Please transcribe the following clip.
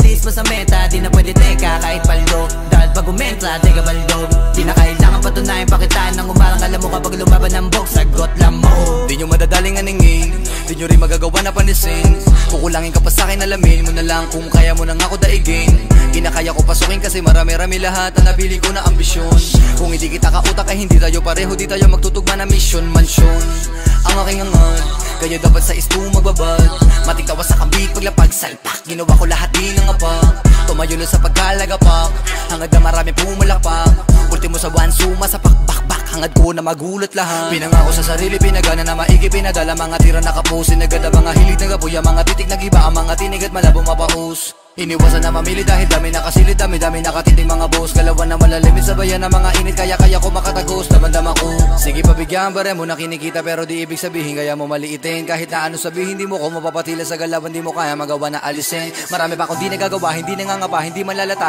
bilis mo sa meta, di na pwede teka kahit paldo. Dahil pag umentra, teka baldo. Di na kailangan patunayan pakitaan ng umarang. Alam mo kapag lumaban ng box, sagot lang mo. Di nyo madadaling aningin, di nyo rin magagawa na panisin. Kukulangin ka pa sa'kin, alamin mo na lang kung kaya mo nang ako daigin. Kinakaya ko pasukin kasi marami-rami lahat ang nabili ko na ambisyon. Kung hindi kita kautak ay hindi tayo pareho, di tayo magtutugma na mission, mansyon. Ang aking angad, kaya dapat sa isto magbabad. Matik tawa sa kabig, paglapag, salpak. Ginawa ko lahat din ng apak. Tumayo lang sa pagkalagapak, hangad na marami pumalakpak. Ultimo sa one, suma sa pakbakbak. Hangad ko na magulat lahat. Pinangako sa sarili, pinagana na maigi, pinadala. Mga tira nakapusin, nagada mga hilig, nagapuya. Mga titik nagiba, ang mga tinig at malabo mapahus. Iniwasan na mamili dahil dami nakasilid, dami nakatiting mga boss. Galawan na malalimit sa bayan ng mga init, kaya ko makatagos, damandam ako. Sige pabigyan bare mo na kinikita, pero di ibig sabihin kaya mo maliitin. Kahit na ano sabihin, di mo ko mapapatila sa galawan, di mo kaya magawa na alisin. Marami pa akong di nagagawa, hindi nangangapa, hindi manlalata.